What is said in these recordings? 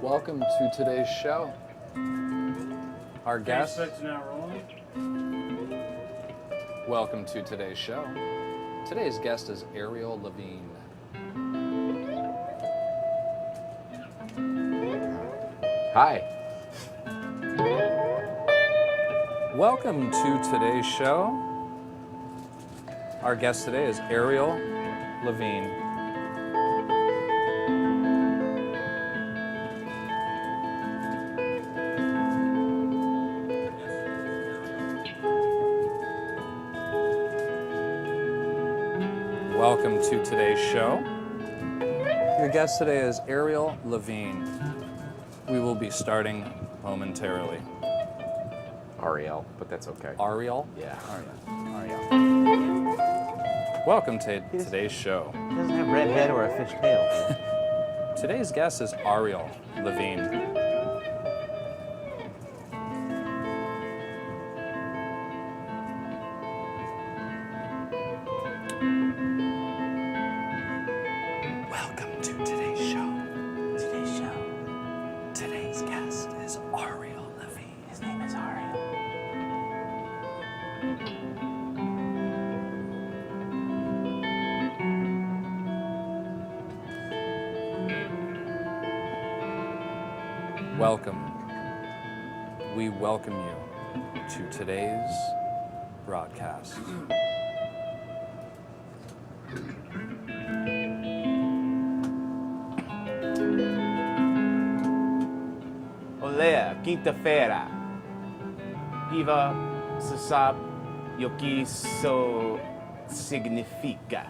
Welcome to today's show. Our guest. Welcome to today's show. Today's guest is Ariel Levine. Hi. Welcome to today's show. Our guest today is Ariel Levine. Welcome to today's show. Your guest today is Ariel Levine. We will be starting momentarily. Ariel, but that's okay. Ariel? Yeah. Ariel. Welcome to today's show. He doesn't have red head or a fish tail. Today's guest is Ariel Levine. Welcome to today's show. Today's show. Today's guest is Ariel Levine. His name is Ariel. Welcome. We welcome you to today's broadcast. Olea, quinta-feira. Viva, se sabe o que isso significa.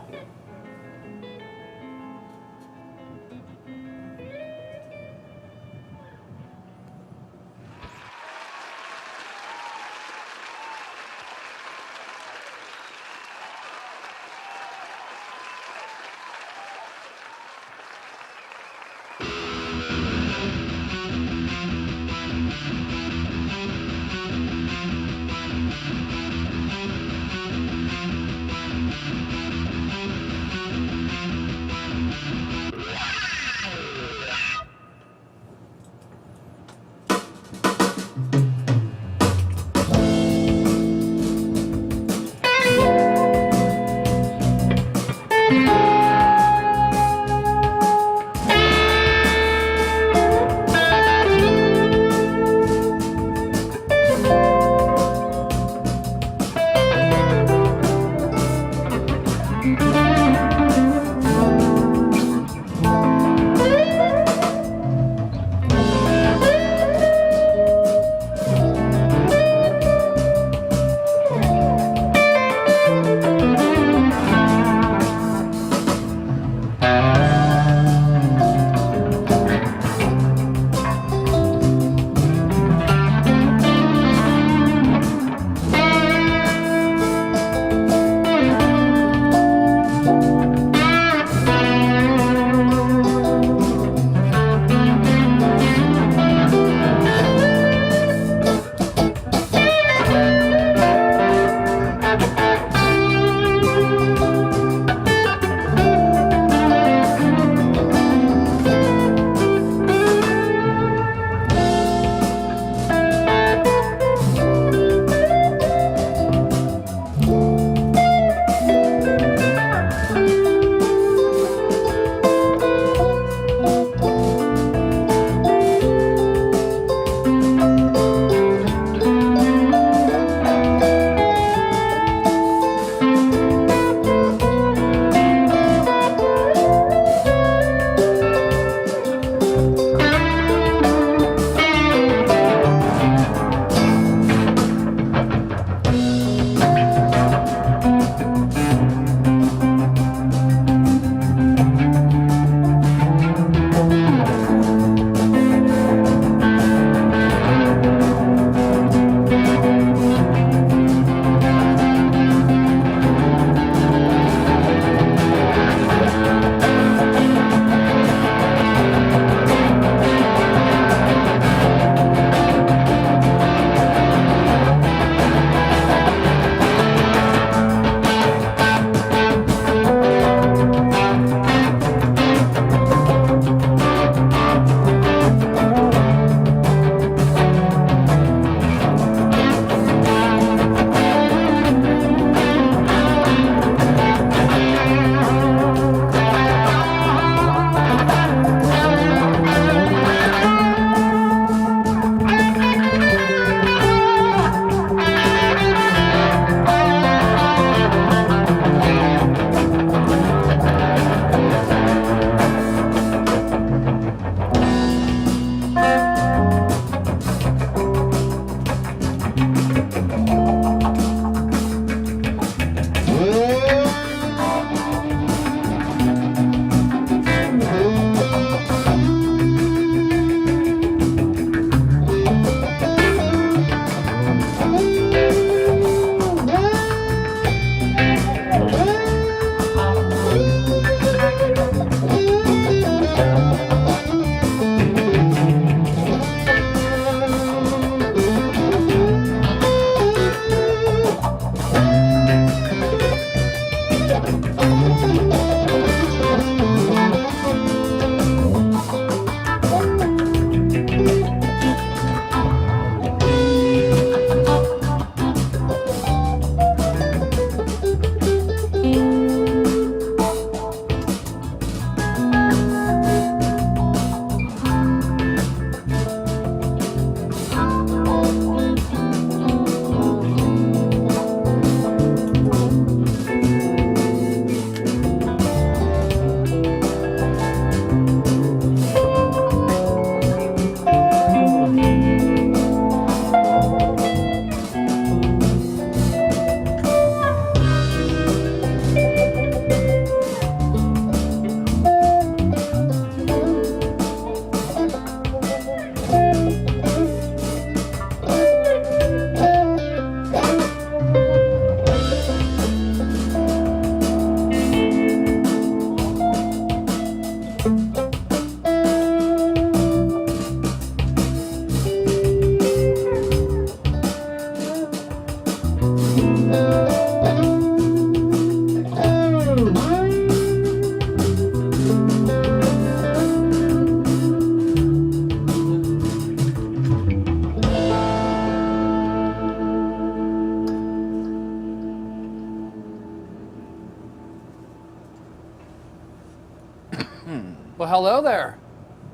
Well, hello there.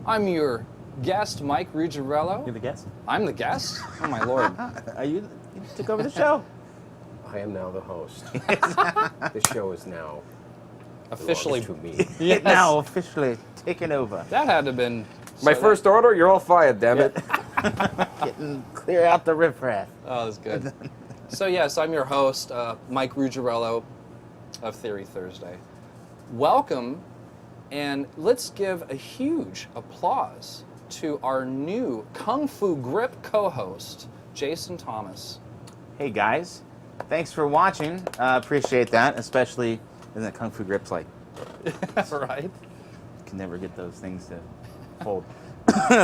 I'm your guest, MikeRuggirello. You're the guest? I'm the guest? Oh, my Lord. You took over the show. I am now the host. The show is now Officially. belongs to me. Yes. Now officially taken over. That had to have been... My so first order, you're all fired, damn it. Getting clear out the riffraff. Oh, that's good. So, yes, I'm your host, MikeRuggirello of Theory Thursday. Welcome, and let's give a huge applause to our new Kung Fu Grip co-host, Jason Thomas. Hey guys, thanks for watching. Appreciate that, especially in the Kung Fu Grips. Like, Right? can never get those things to hold.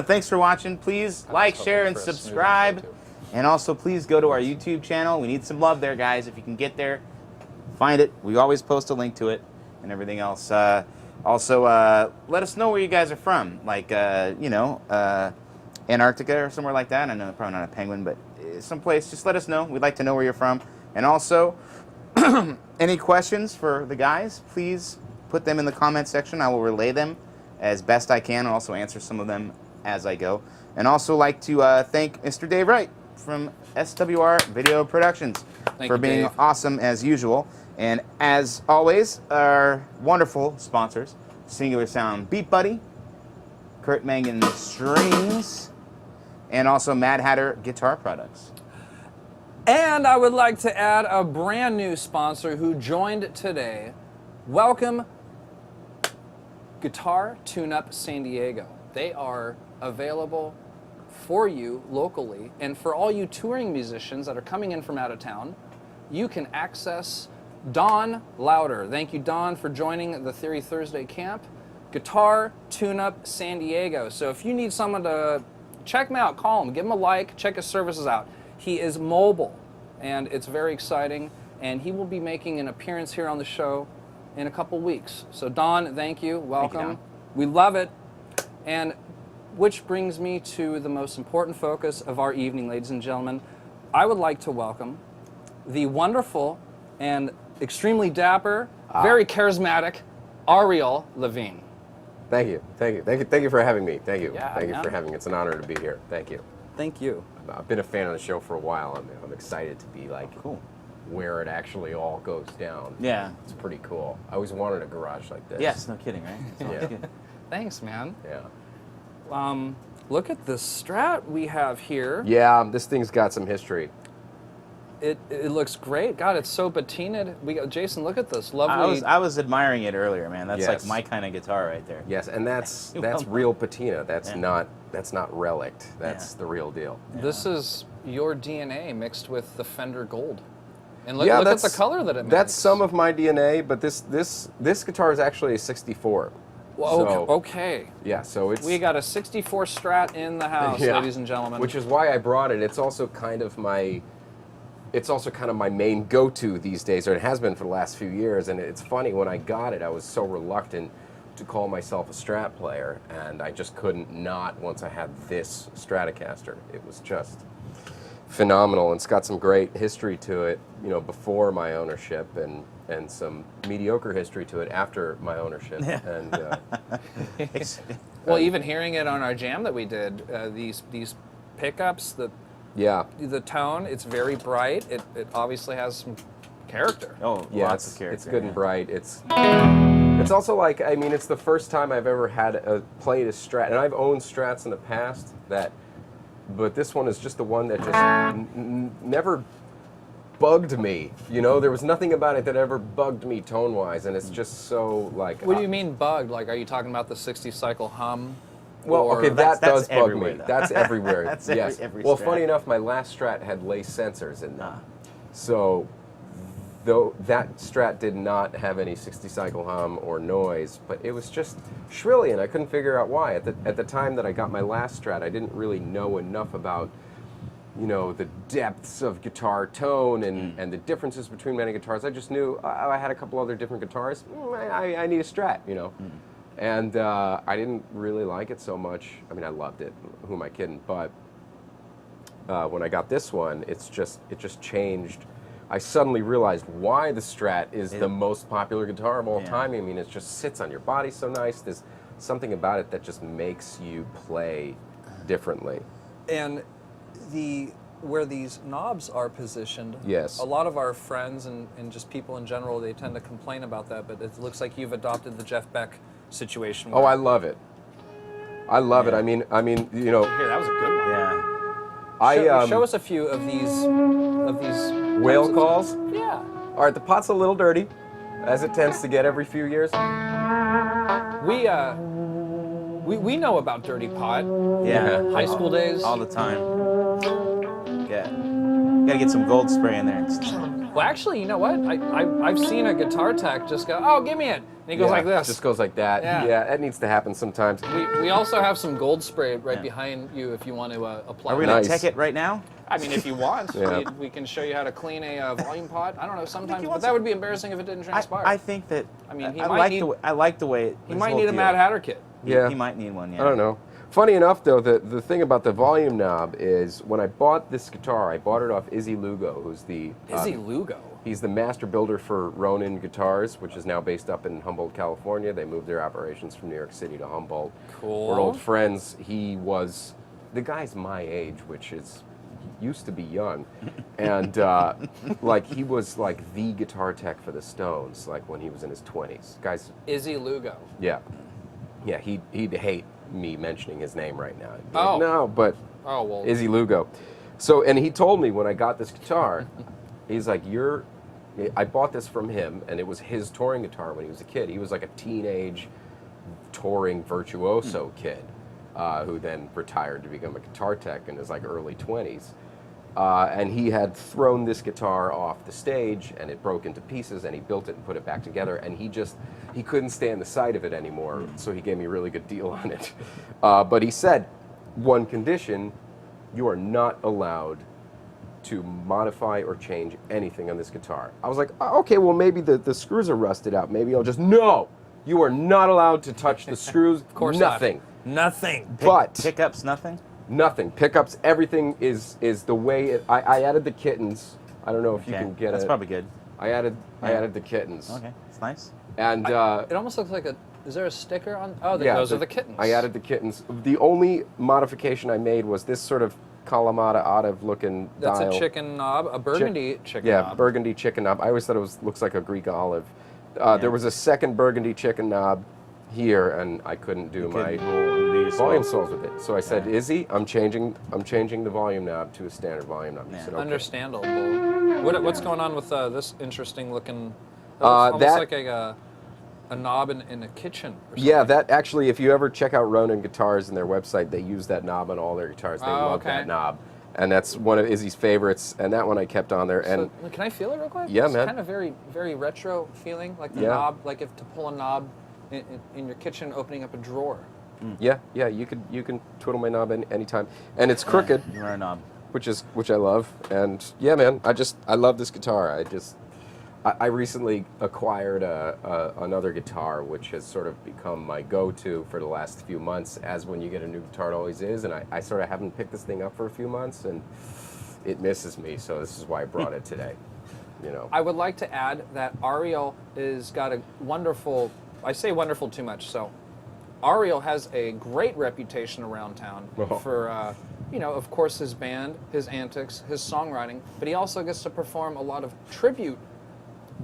Thanks for watching. Please like, share, and subscribe. And also, please go to our YouTube channel. We need some love there, guys. If you can get there, find it. We always post a link to it and everything else. Also, let us know where you guys are from. Like, Antarctica or somewhere like that. I know probably not a penguin, but someplace. Just let us know. We'd like to know where you're from. And also, any questions for the guys, please put them in the comment section. I will relay them as best I can and also answer some of them as I go. And also like to thank Mr. Dave Wright from SWR Video Productions for being Dave. awesome as usual. And as always, our wonderful sponsors, Singular Sound Beat Buddy, Kurt Mangan Strings, and also Mad Hatter Guitar Products. And I would like to add a brand new sponsor who joined today. Welcome, Guitar Tune-Up San Diego. They are available for you locally, and for all you touring musicians that are coming in from out of town, you can access Don Louder. Thank you, Don, for joining the Theory Thursday camp. Guitar Tune-Up San Diego. So if you need someone to check him out, call him, give him a like, check his services out. He is mobile, and it's very exciting, and he will be making an appearance here on the show in a couple weeks. So Don, thank you, welcome. Don. We love it. And which brings me to the most important focus of our evening, ladies and gentlemen. I would like to welcome the wonderful and extremely dapper, very charismatic Ariel Levine. Thank you. Thank you for having me. Thank you. Yeah, Thank you man. for having me. It's an honor to be here. Thank you. Thank you. I've been a fan of the show for a while. I'm excited to be like Cool. where it actually all goes down. Yeah. It's pretty cool. I always wanted a garage like this. Yes, no kidding, right? It's always Yeah. good. Thanks, man. Yeah. Look at the Strat we have here. Yeah, this thing's got some history. It looks great. God, it's so patinaed. Jason, look at this lovely. I was admiring it earlier, man. That's like Yes. my kind of guitar right there. Yes, and that's Well, real patina. That's yeah. not relict. That's Yeah. the real deal. This is your DNA mixed with the Fender Gold. And look, Yeah, look at the that's- color that it makes. That's some of my DNA, but this guitar is actually a 64. Well, So- okay. Yeah, so it's We got a 64 Strat in the house, Yeah. ladies and gentlemen. Which is why I brought it. It's also kind of my main go-to these days, or it has been for the last few years. And it's funny, when I got it, I was so reluctant to call myself a Strat player, and I just couldn't not once I had this Stratocaster. It was just phenomenal, and it's got some great history to it, before my ownership, and some mediocre history to it after my ownership. And well, even hearing it on our jam that we did, these pickups, yeah, the tone, it's very bright. It obviously has some character. Oh, yeah, lots of it's character. good yeah. and bright. It's also like, it's the first time I've ever played a Strat, and I've owned Strats in the past, but this one is just the one that just never bugged me. There was nothing about it that ever bugged me tone-wise, and it's just so like. What do you mean bugged? Like, are you talking about the 60 cycle hum? Well, Or- okay, that That's does bug everywhere, me. though. That's everywhere. That's yes. every Well, Strat. funny enough, my last Strat had lace sensors in them, Ah. so though that Strat did not have any 60 cycle hum or noise, but it was just shrilly, and I couldn't figure out why. At the time that I got my last Strat, I didn't really know enough about, you know, the depths of guitar tone and the differences between many guitars. I just knew I had a couple other different guitars. I need a Strat, you know. And I didn't really like it so much. I mean, I loved it. Who am I kidding? But when I got this one, it just changed. I suddenly realized why the Strat is the most popular guitar of all time. I mean, it just sits on your body so nice. There's something about it that just makes you play differently. And where these knobs are positioned, yes, a lot of our friends and just people in general, they tend to complain about that, but it looks like you've adopted the Jeff Beck situation. Oh, I love it. I love it. I mean, you know. Here, that was a good one. Yeah. Show us a few of these whale calls. Yeah. All right, the pot's a little dirty, as it tends to get every few years. We know about dirty pot. Yeah. High school days. All the time. Yeah. Gotta get some gold spray in there. Well, actually, you know what? I've seen a guitar tech just go, oh, give me it. And he goes like this. Just goes like that. Yeah, that needs to happen sometimes. We also have some gold spray right behind you if you want to apply. Are we going to tech it right now? I mean, if you want, we can show you how to clean a volume pot. I don't know, sometimes, but that would be embarrassing if it didn't transpire. I think that. I mean, I like the way. He might need a Mad Hatter kit. Yeah. He might need one. Yeah. I don't know. Funny enough, though, the thing about the volume knob is when I bought this guitar, I bought it off Izzy Lugo, who's the Izzy Lugo. He's the master builder for Ronin Guitars, which is now based up in Humboldt, California. They moved their operations from New York City to Humboldt. Cool. We're old friends. The guy's my age, which is used to be young, and like he was like the guitar tech for the Stones, like when he was in his 20s. Guys. Izzy Lugo. Yeah, he'd hate me mentioning his name right now. He'd be Oh. like, no, but well. Izzy Lugo. So, and he told me when I got this guitar, he's like, I bought this from him, and it was his touring guitar when he was a kid. He was like a teenage touring virtuoso kid who then retired to become a guitar tech in his like early 20s. And he had thrown this guitar off the stage, and it broke into pieces, and he built it and put it back together, and he couldn't stand the sight of it anymore, so he gave me a really good deal on it. But he said, one condition, you are not allowed to modify or change anything on this guitar. I was like, oh, okay, well maybe the screws are rusted out. Maybe I'll just, no! You are not allowed to touch the screws. Of course nothing. Nothing. But pickups, nothing? Nothing. Pickups, everything is the way I added the kittens. I don't know if you can get it. That's probably good. I added the kittens. Okay, it's nice. And it almost looks like is there a sticker on? Oh, those are the kittens. I added the kittens. The only modification I made was this sort of Kalamata Olive looking That's dial. a chicken knob, a burgundy chicken knob. Yeah, burgundy chicken knob. I always thought it looks like a Greek olive. There was a second burgundy chicken knob here, and I couldn't do my volume soles with it. So I said, Izzy, I'm changing the volume knob to a standard volume knob. He said, okay. Understandable. What's going on with this interesting looking? Almost like a knob in a kitchen. Or something. Yeah, that actually, if you ever check out Ronin Guitars and their website, they use that knob on all their guitars. They love that knob. And that's one of Izzy's favorites, and that one I kept on there. And so, can I feel it real quick? Yeah, it's man. Kind of very, very retro feeling, like the knob, like if to pull a knob in your kitchen, opening up a drawer. Yeah, you can twiddle my knob anytime, and it's crooked. You are a knob, which I love, and yeah, man, I love this guitar. I recently acquired another guitar, which has sort of become my go-to for the last few months, as when you get a new guitar, it always is, and I sort of haven't picked this thing up for a few months, and it misses me, so this is why I brought it today. You know. I would like to add that Ariel has got a wonderful, I say wonderful too much, so Ariel has a great reputation around town for, of course, his band, his antics, his songwriting, but he also gets to perform a lot of tribute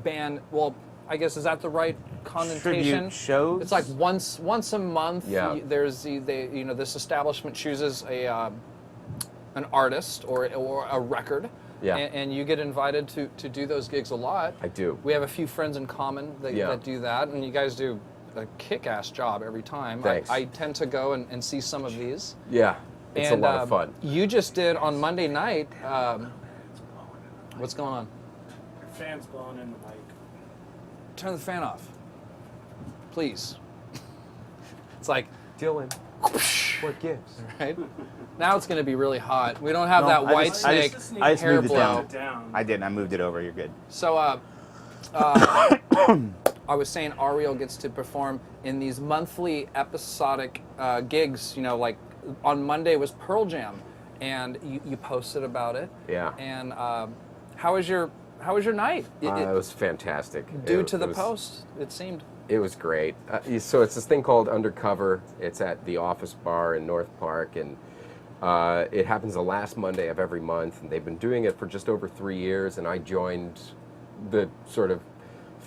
band. Well, I guess is that the right connotation? Tribute shows. It's like once a month. Yeah. There's this establishment chooses an artist or a record. Yeah. And you get invited to do those gigs a lot. I do. We have a few friends in common that do that, and you guys do a kick-ass job every time. Thanks. I tend to go and see some of these. Yeah, it's a lot of fun. You just did on Monday night. What's going on? fan's blowing in the mic. Turn the fan off, please. It's like, Dylan, what gives? right? Now it's going to be really hot. We don't have No, that I white just- snake I just hair moved it blow. down. I didn't. I moved it over. You're good. So, I was saying Ariel gets to perform in these monthly episodic gigs. You know, like on Monday was Pearl Jam, and you posted about it. Yeah. And how was your night? It was fantastic. Due It to the was- post, it seemed. It was great. So it's this thing called Undercover. It's at the Office Bar in North Park, and it happens the last Monday of every month. And they've been doing it for just over 3 years. And I joined the sort of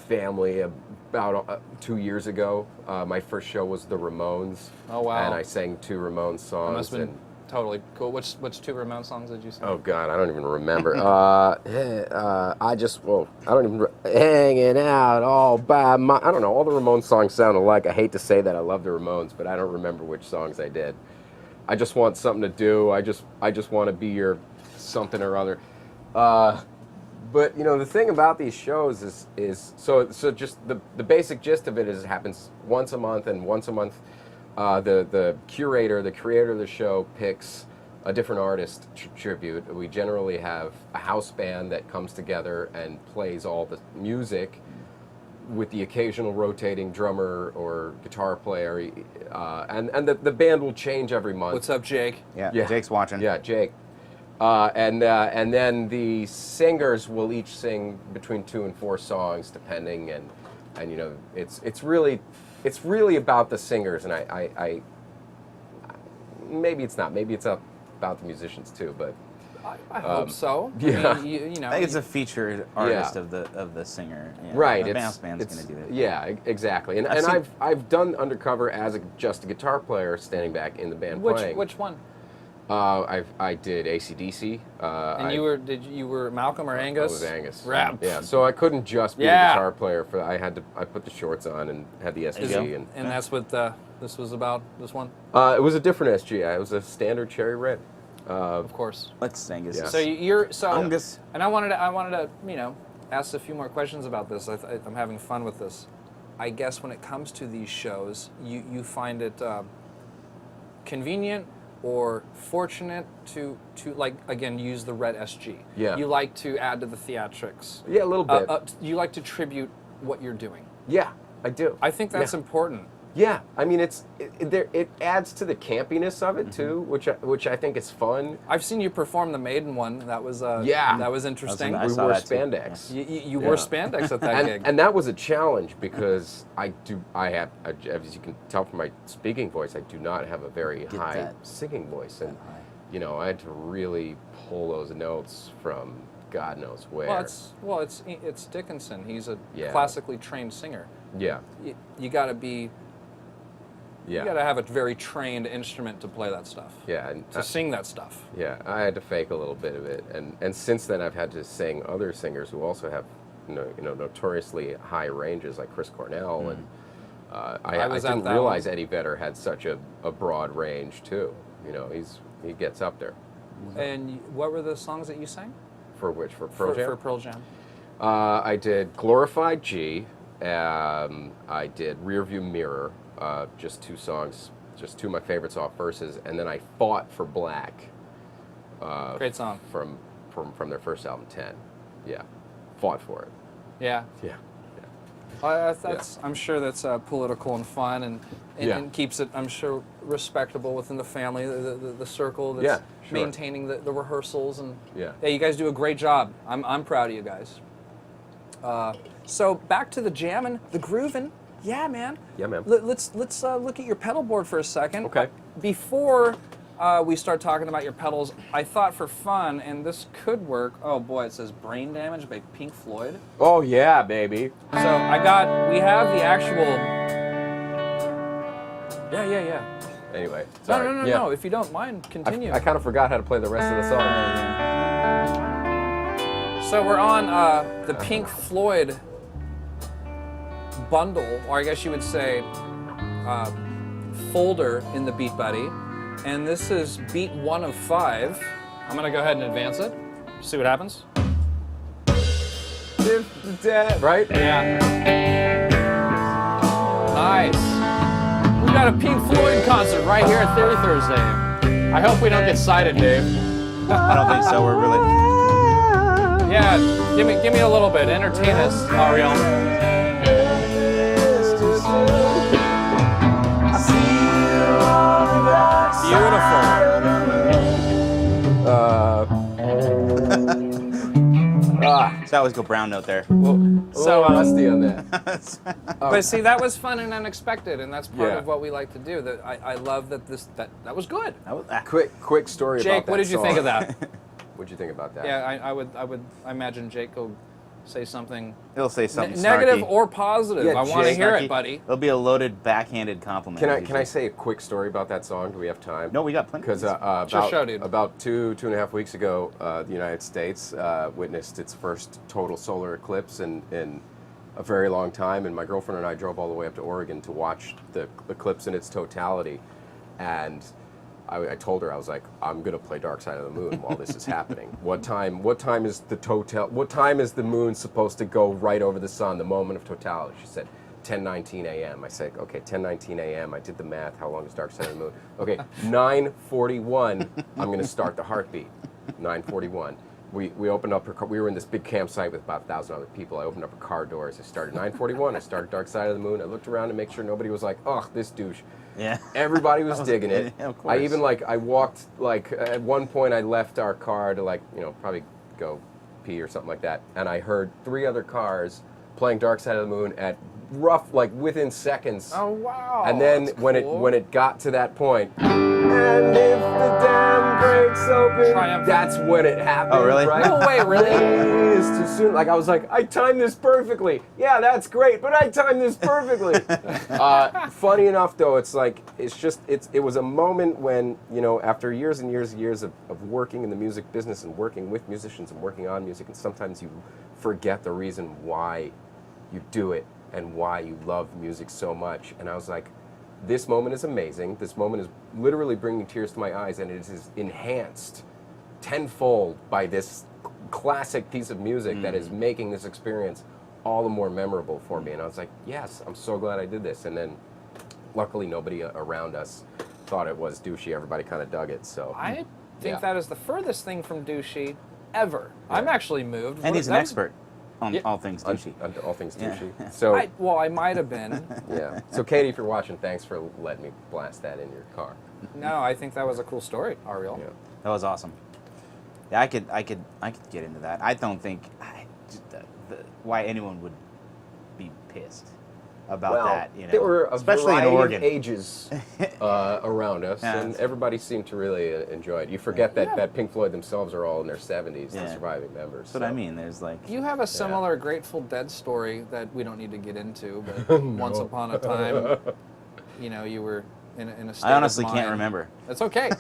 family about 2 years ago. My first show was the Ramones. Oh, wow. And I sang 2 Ramones songs. That must have been and, totally cool. Which 2 Ramones songs did you sing? oh God, I don't even remember. I don't even hanging out all by my. I don't know. All the Ramones songs sound alike. I hate to say that I love the Ramones, but I don't remember which songs I did. I just want something to do. I just want to be your something or other. But you know, the thing about these shows is so just the basic gist of it is it happens once a month, and once a month the curator, the creator of the show picks a different artist tribute. We generally have a house band that comes together and plays all the music with the occasional rotating drummer or guitar player, and the band will change every month. What's up, Jake? Yeah. Yeah. Jake's watching. Yeah, Jake. And then the singers will each sing between 2 and 4 songs, depending, and you know, it's really about the singers, and I maybe it's not, maybe it's about the musicians too, but I hope so. yeah. I mean, you know. I think it's a featured artist Yeah. of the singer. Yeah. right, The it's band's going to do it. Yeah, exactly, and I've seen- I've done Undercover as just a guitar player standing back in the band playing. which one? I did AC/DC. And you were Malcolm or Angus? I was Angus. Rap. Yeah, so I couldn't just be Yeah. a guitar player. I put the shorts on and had the SG, go. And that's what this was about. This one, it was a different SG. It was a standard cherry red. of course. Let's sing this. Yeah. So you're so. Angus. And I wanted to ask a few more questions about this. I'm having fun with this. I guess when it comes to these shows, you find it convenient or fortunate to like, again, use the red SG. Yeah. You like to add to the theatrics. Yeah, a little bit. You like to tribute what you're doing. Yeah, I do. I think that's important. Yeah, I mean it adds to the campiness of it too, which I think is fun. I've seen you perform the Maiden one. That was Yeah. that was interesting. I We saw wore that too. spandex. You wore spandex at that gig. And that was a challenge because I have, as you can tell from my speaking voice, I do not have a very high that. singing voice, and high. you know, I had to really pull those notes from God knows where. Well, it's Dickinson. He's a Yeah. classically trained singer. Yeah, You got to be. yeah, You got to have a very trained instrument to play that stuff. yeah, and To sing that stuff. yeah. I had to fake a little bit of it, and since then I've had to sing other singers who also have, you know, notoriously high ranges like Chris Cornell, and I was at didn't that realize one. Eddie Vedder had such a broad range too. You know, he gets up there. And what were the songs that you sang? For Pearl Jam? For Pearl Jam. I did Glorified G. I did Rearview Mirror. Just 2 songs, just 2 of my favorites off verses, and then I Fought for Black. Great song. From their first album, 10. Yeah, fought for it. Yeah. Yeah. I'm sure that's political and fun, and Yeah. and keeps it, I'm sure, respectable within the family, the circle that's Yeah, sure. maintaining the rehearsals, and Yeah. you guys do a great job. I'm proud of you guys. So back to the jamming, the grooving. Yeah, man. Yeah, man. Let's look at your pedal board for a second. Okay. Before we start talking about your pedals, I thought for fun, and this could work. Oh boy, it says "Brain Damage" by Pink Floyd. Oh yeah, baby. So we have the actual. Yeah. Anyway, sorry. No. If you don't mind, continue. I kind of forgot how to play the rest of the song. So we're on the Pink Floyd bundle, or I guess you would say folder in the Beat Buddy. And this is beat 1 of 5. I'm going to go ahead and advance it. See what happens. if the dam, right? Yeah. Nice. We got a Pink Floyd concert right here at Theory Thursday. I hope we don't get cited, Dave. I don't think so. We're really. Yeah, give me a little bit. Entertain us, Ariel. So I always go brown note there. So rusty on that. But see, that was fun and unexpected, and that's part Yeah. of what we like to do. That I love that that was good. Quick story about Jake, that what did you song. think of that? What'd you think about that? Yeah, I imagine Jake will say something He'll say something negative snarky. or positive. Yeah, I want to Jake. hear Snarky. it, buddy. It'll be a loaded, backhanded compliment. Can I say a quick story about that song? Do we have time? No, we got plenty. Because Just show, dude. about two and a half weeks ago, the United States witnessed its first total solar eclipse in a very long time, and my girlfriend and I drove all the way up to Oregon to watch the eclipse in its totality. And I told her, I was like, I'm gonna play Dark Side of the Moon while this is happening. What time is the moon supposed to go right over the sun, the moment of totality? She said 10:19 a.m. I said, okay, 10:19 a.m. I did the math. How long is Dark Side of the Moon? Okay, 9:41. I'm gonna start the heartbeat. 9:41. We opened up her car. We were in this big campsite with about 1,000 other people. I opened up her car doors. I started 9:41. I started Dark Side of the Moon. I looked around to make sure nobody was like, oh, this douche. Yeah. Everybody was digging it. Yeah, of course. I even I walked at one point I left our car to probably go pee or something like that, and I heard 3 other cars playing Dark Side of the Moon at within seconds. Oh wow! And then that's when cool. it got to that point, and if the dam breaks open, Triumphant. that's when it happened. Oh, really? Right? No way, really? It's too soon. I was like, I timed this perfectly. Yeah, that's great, but I timed this perfectly. Funny enough, though, it was a moment when, after years and years and years of working in the music business and working with musicians and working on music, and sometimes you forget the reason why you do it and why you love music so much. And I was like, this moment is amazing. This moment is literally bringing tears to my eyes, and it is enhanced tenfold by this classic piece of music that is making this experience all the more memorable for me. And I was like, yes, I'm so glad I did this. And then luckily nobody around us thought it was douchey. Everybody kind of dug it. So I think Yeah. that is the furthest thing from douchey ever. I'm actually moved. And he's an That was- expert on all things douchey. on all things Yeah. douchey. So I might have been. yeah. So Katie, if you're watching, thanks for letting me blast that in your car. No, I think that was a cool story, Ariel. Yeah. That was awesome. Yeah, I could get into that. I don't think why anyone would be pissed about that. There were a especially in variety Oregon. of ages around us, Yeah. and everybody seemed to really enjoy it. You forget that Pink Floyd themselves are all in their 70s, the Yeah. surviving members. That's what I mean. There's like You have a similar Grateful Dead story that we don't need to get into, but once upon a time, you were in a state I honestly of can't mind. remember. That's okay.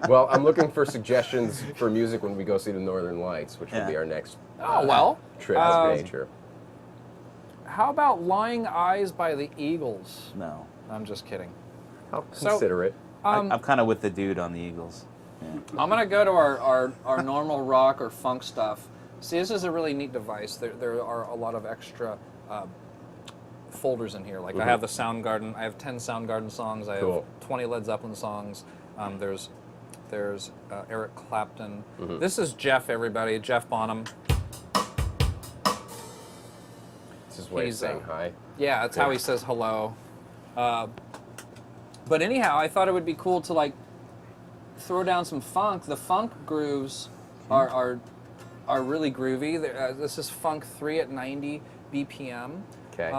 Well, I'm looking for suggestions for music when we go see the Northern Lights, which will Yeah. be our next Oh, well. trip to nature. How about Lying Eyes by the Eagles? No. I'm just kidding. I'll So- consider it. I'm kind of with the dude on the Eagles. Yeah. I'm going to go to our normal rock or funk stuff. See, this is a really neat device. There are a lot of extra folders in here. Like I have the Soundgarden. I have 10 Soundgarden songs. I have Cool. 20 Led Zeppelin songs. There's Eric Clapton. This is Jeff, everybody. Jeff Bonham. It's his way of He's, saying hi. Yeah, that's how he says hello. But anyhow, I thought it would be cool to throw down some funk. The funk grooves are really groovy. This is Funk 3 at 90 BPM. Okay.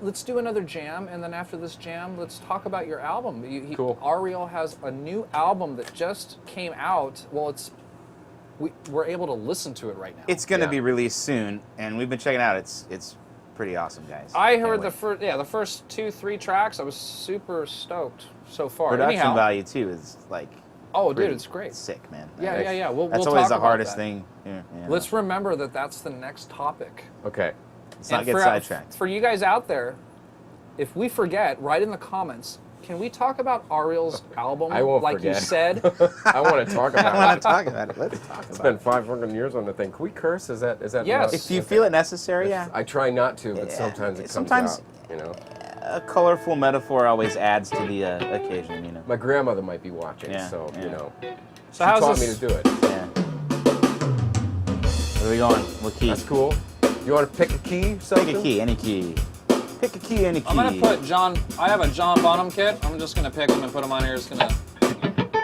Let's do another jam, and then after this jam, let's talk about your album. Cool. Ariel has a new album that just came out. Well, we're able to listen to it right now. It's going to Yeah. be released soon, and we've been checking it out. It's pretty awesome, guys. I Can't heard wait. the first 2-3 tracks. I was super stoked so far. Production Anyhow, value too is like oh, dude, pretty it's great. sick, man. Yeah. We'll That's talk always the about hardest that. thing. Yeah, Let's remember that that's the next topic. Okay. let's not And get sidetracked. For you guys out there, if we forget, write in the comments, can we talk about Ariel's album? I won't like forget. you said. I want to talk I about want it. to talk about it. Let's talk It's about been 500 years on the thing. Can we curse? Is that Yes. enough? it. If you feel it necessary, yeah. I try not to, but Yeah. sometimes it Sometimes- comes out. You know, A colorful metaphor always adds to the occasion, you know. my grandmother might be watching, Yeah, so yeah. you know, So she how's taught this? me to do it. Yeah. Where are we going? What key? That's cool. You want to pick a key? Something? Pick a key, any key. Pick a key, any key. I'm gonna put John. I have a John Bonham kit. I'm just gonna pick him and put him on here. It's gonna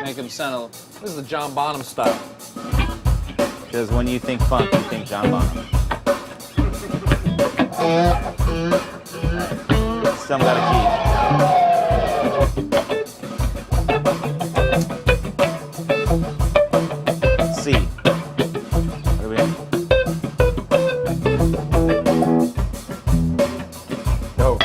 make him sound a. This is the John Bonham style. Because when you think funk, you think John Bonham. Still got a key. C. What are we in? No.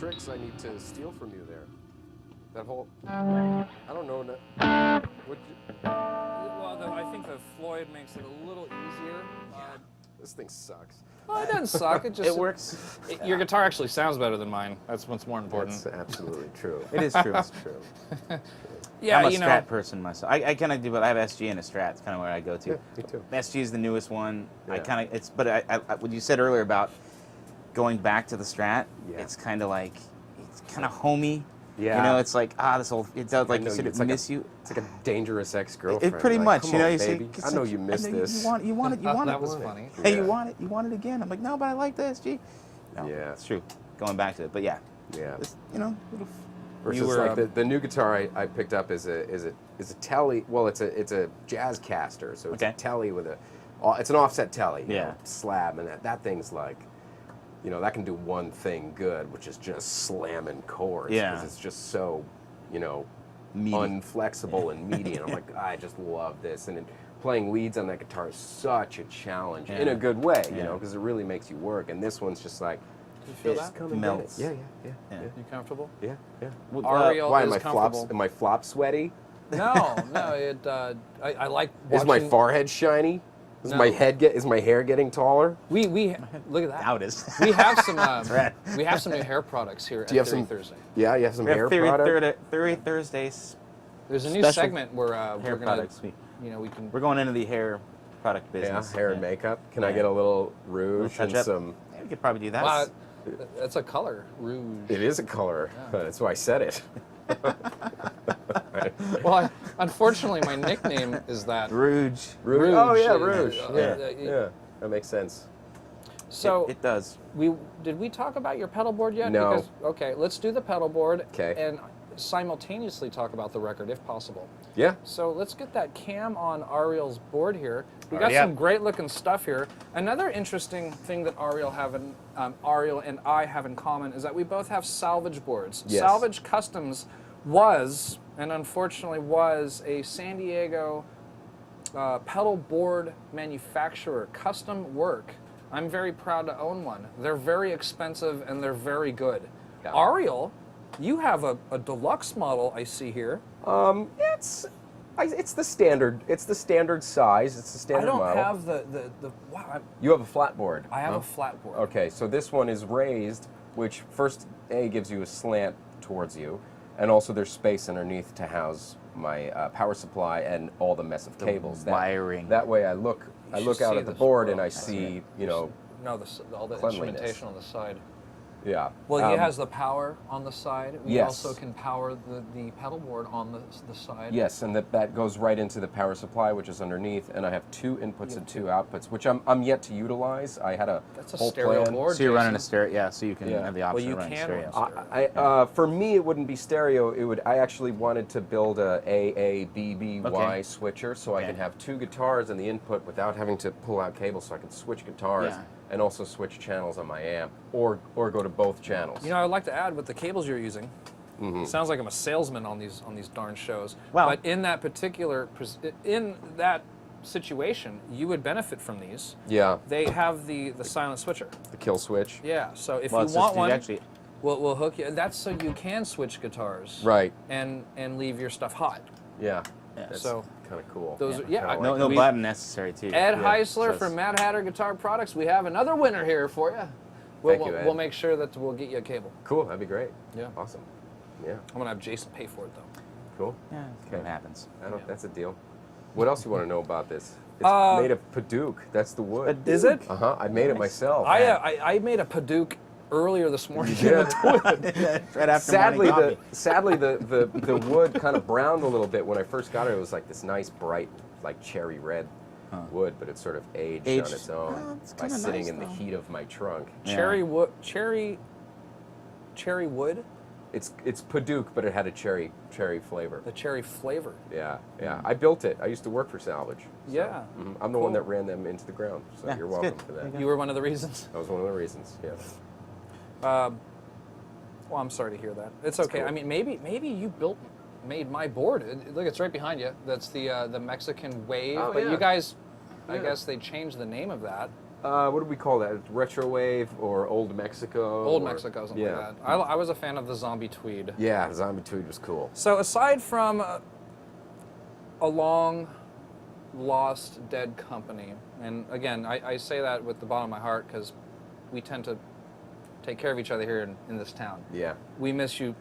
tricks I need to steal from you there. That whole, I don't know. Well, I think the Floyd makes it a little easier. This thing sucks. Well, it doesn't suck. It just It works. Your guitar actually sounds better than mine. That's what's more important. That's absolutely true. It is true. That's true. Yeah, I'm a you know. Strat person myself. I kind of do, but I have SG and a Strat. It's kind of where I go to. Yeah, me too. SG is the newest one. I Yeah. kind of it's, but I what you said earlier about going back to the Strat, Yeah. it's kind of like it's kind of homey. Yeah. You know, it's like this old. It does like I you know said, it's it like miss you. It's like a dangerous ex-girlfriend. It pretty like, much, come you know. on, You baby. see, I know you missed this. You want it. You want it. That was funny. Hey, Yeah. you want it. You want it again. I'm like, no, but I like the SG. No, Yeah. it's true. Going back to it, but yeah, Yeah. it's, you know, little. Versus You were, like the new guitar I picked up is a telly. Well, it's a jazz caster, so it's Okay. a telly with it's an offset telly. You Yeah. know, slab, and that thing's like, you know, that can do one thing good, which is just slamming chords. Yeah. Because it's just so, you know, Meaty. unflexible and meaty. And I'm like, I just love this. And playing leads on that guitar is such a challenge in Yeah. a good way, you Yeah. know, because it really makes you work. And this one's just like, You feel just that? come and Melts. get it. Yeah. Yeah. You comfortable? Yeah. Well, Ariel Why is am I comfortable. Am I flop sweaty? No. It. I like. Is my watching- forehead shiny? Is No. my head is my hair getting taller? We look at that. Now it is. We have some. right. We have some new hair products here Do you at have some Thursday. Yeah, you have some We hair have Theory, product. Theory Thursdays. There's a new Special segment where hair we're gonna, products. we can. We're going into the hair product Yeah, business. hair and makeup. Can I Yeah. get a little rouge touch and up? some? Yeah, we could probably do that. Wow, that's a color, rouge. It is a color. That's why I said it. Well, unfortunately, my nickname is that. Rouge. Rouge. Oh yeah, uh, rouge. uh, Yeah, uh, yeah. That makes sense. So it does. did we talk about your pedal board yet? No. Because, okay, let's do the pedal board. 'Kay. And simultaneously talk about the record if possible. Yeah. So let's get that cam on Ariel's board here. We got Already some up. great looking stuff here. Another interesting thing that Ariel and I have in common is that we both have salvage boards. Yes. Salvage Customs was, and unfortunately was, a San Diego pedal board manufacturer, custom work. I'm very proud to own one. They're very expensive and they're very good. Yeah. Ariel, you have a deluxe model I see here. It's the standard. It's the standard size. It's the I standard don't model. have the wow. You have a flat board. I have huh? a flat board. Okay, so this one is raised, which first gives you a slant towards you, and also there's space underneath to house my power supply and all the mess of cables. wiring. That way, I look should out see at the this. board and Oh, I I see, you know, No, all the Cleanliness. instrumentation on the side. yeah. Well, it has the power on the side. We yes. also can power the pedal board on the side. Yes, and that goes right into the power supply, which is underneath, and I have 2 inputs and 2 outputs, which I'm yet to utilize. I had a That's a whole stereo plan. board. So you're running a Jason. stereo, yeah. So you can Yeah. have the Well, option you of running can stereo. run For me, it wouldn't be stereo. I actually wanted to build a AABBY Okay. switcher, so I Okay. can have 2 guitars in the input without having to pull out cables, so I can switch guitars Yeah. and also switch channels on my amp, or go to both channels. You know, I'd like to add with the cables you're using. Sounds like I'm a salesman on these darn shows. Well- but in that particular situation, you would benefit from these. Yeah, They have the silent switcher. the kill switch. Yeah. So if Well, you it's want just, one, actually, we'll hook you. That's so you can switch guitars. Right. And leave your stuff hot. Yeah. Yeah. That's So- kind of cool. Those are, yeah. Kinda no, like no we- button necessary too. Ed Yeah, Heisler says- from Mad Hatter Guitar Products. We have another winner here for you. Thank you, Ed. We'll make sure that we'll get you a cable. Cool. That'd be great. Yeah. Awesome. Yeah. I'm gonna have Jason pay for it though. Cool. Yeah, that's what happens. I don't. Yeah. That's a deal. What else you want to know about this? It's Uh, made of Paduke. That's the wood. Is it? I made it myself. I made a Paduke earlier this morning. Yeah. Right after Sadly, morning the wood kind of browned a little bit when I first got it. It was like this nice bright, like cherry red wood, but it's sort of aged on Aged. its own Oh, it's by kinda sitting nice, in the though. heat of my trunk. Yeah. Cherry wood, It's Paduke, but it had a cherry flavor. the cherry flavor. Yeah, yeah. I built it. I used to work for Salvage. So, Yeah. I'm the one Cool. that ran them into the ground. So Yeah, you're it's welcome good. for There that. you You were one of the reasons. That was one of the reasons. Yeah. Well, I'm sorry to hear that. It's okay. cool. I mean, maybe you made my board. Look, it's right behind you. That's the Mexican Wave. Oh, but yeah. you guys, I Yeah. guess they changed the name of that. what do we call that? Retro wave or old Mexico? Old Mexico, something yeah. like that. I was a fan of the Zombie Tweed. Yeah, Zombie Tweed was cool. So aside from a long lost dead company, and again, I say that with the bottom of my heart because we tend to take care of each other here in this town. Yeah. We miss you,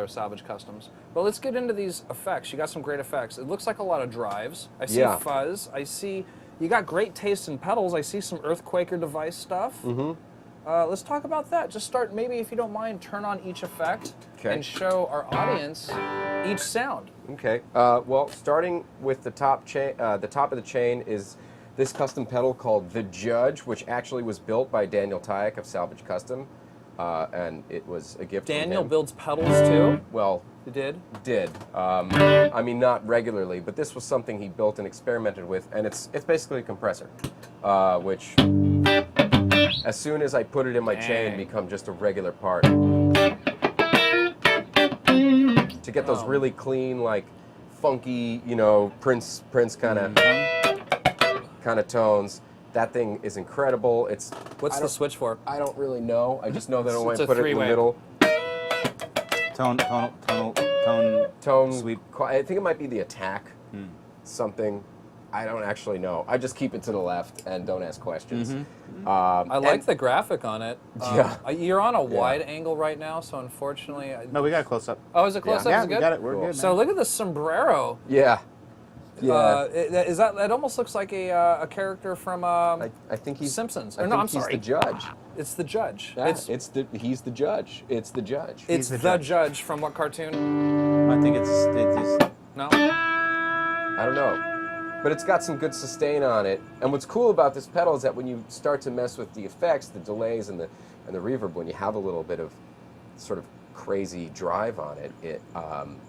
Salvage Customs. But let's get into these effects. You got some great effects. It looks like a lot of drives. I see Yeah. fuzz. I see you got great taste in pedals. I see some Earthquaker device stuff. Mm-hmm. Let's talk about that. Just start, maybe if you don't mind, turn on each effect Okay. and show our audience each sound. Okay. Well, starting with the top of the chain is this custom pedal called The Judge, which actually was built by Daniel Tyack of Salvage Custom, and it was a gift Daniel from him. builds pedals too? Well, You did? did. I mean, not regularly, but this was something he built and experimented with, and it's basically a compressor, which, as soon as I put it in my chain, become just a regular part. To get those really clean, like funky, you know, Prince kind of tones. That thing is incredible. What's the switch for? I don't really know. I just know that I want It's to a put it in the three-way. middle. Tone. Sweep. I think it might be the attack. Something. I don't actually know. I just keep it to the left and don't ask questions. I like the graphic on it. Yeah. You're on a wide angle right now, so unfortunately... No, we got a close up. Oh, is it close up? Yeah, Is it we good? got it. We're Cool. good. So Man. look at the sombrero. Yeah. Yeah. Is that? It almost looks like a character from I think he's Simpsons. I Or no, think I'm he's sorry. the judge. It's the judge. Yeah, It's he's the judge. It's the judge. it's the the judge. judge from what cartoon? I think it's No. I don't know, but it's got some good sustain on it. And what's cool about this pedal is that when you start to mess with the effects, the delays, and the reverb, when you have a little bit of sort of crazy drive on it, it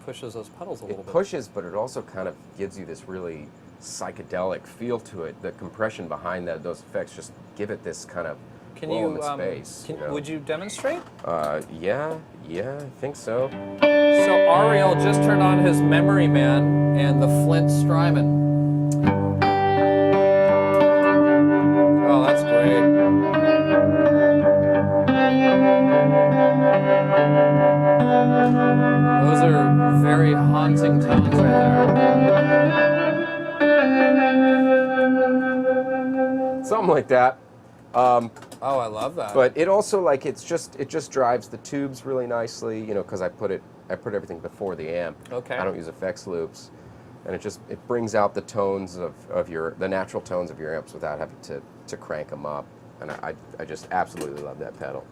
Pushes those pedals a little bit. pushes, but it also kind of gives you this really psychedelic feel to it. The compression behind those effects just give it this kind of Can flow you? in space. You know? Would you demonstrate? Yeah, I think so. So Ariel just turned on his Memory Man and the Flint Strymon. Oh, that's great. Those are very haunting tones right there. Something like that. Oh, I love that. But it also it just drives the tubes really nicely, you know, because I put everything before the amp. Okay. I don't use effects loops, and it brings out the tones of the natural tones of your amps without having to crank them up, and I just absolutely love that pedal.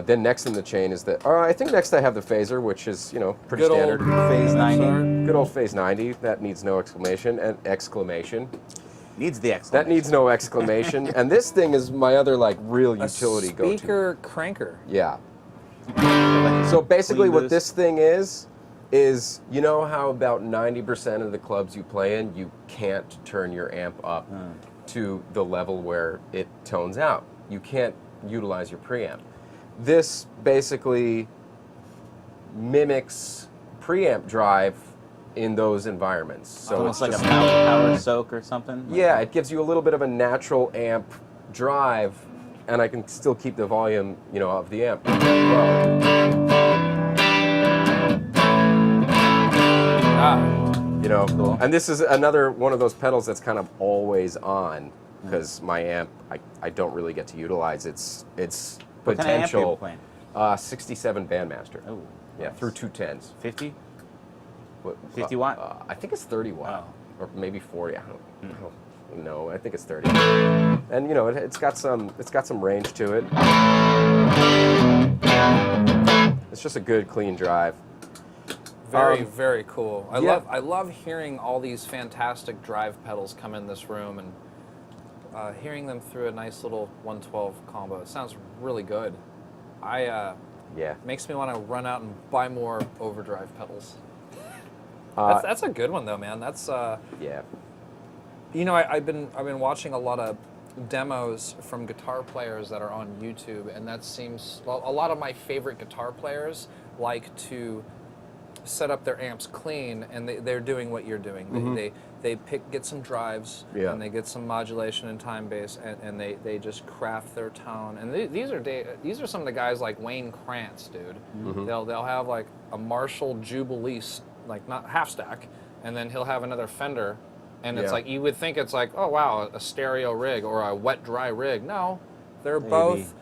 Then next in the chain is I think next I have the phaser, which is, you know, pretty Good old standard. Phase 90. Good old Phase 90. That needs no exclamation. Needs the exclamation. That needs no exclamation. And this thing is my other real utility go-to. Speaker cranker. Yeah. So basically Clean what this thing is you know how about 90% of the clubs you play in, you can't turn your amp up to the level where it tones out. You can't utilize your preamp. This basically mimics preamp drive in those environments. So Almost it's like a just, power soak or something. yeah, it gives you a little bit of a natural amp drive, and I can still keep the volume, you know, of the amp low. You know, Cool. and this is another one of those pedals that's kind of always on, because my amp, I don't really get to utilize its What kind of amp are you potential. playing? 67 Bandmaster. Oh, Yeah, nice. through 210s. 50? What- 50 watt? I think it's 30 watt, Oh. or maybe 40. I don't know. I think it's 30. And you know, it's got some range to it. It's just a good, clean drive. Very cool. yeah. I love hearing all these fantastic drive pedals come in this room and hearing them through a nice little 112 combo. It sounds really good. Yeah. Makes me want to run out and buy more overdrive pedals. Uh, That's a good one though, man. That's Yeah. you know, I've been watching a lot of demos from guitar players that are on YouTube, and that seems, well, a lot of my favorite guitar players like to set up their amps clean, and they're doing what you're doing. They get some drives, and they get some modulation and time bass, and they just craft their tone. And these are some of the guys like Wayne Krantz, dude. They'll have like a Marshall Jubilee, like not half stack, and then he'll have another Fender, and it's like you would think it's like, oh wow, a stereo rig or a wet dry rig. No, they're both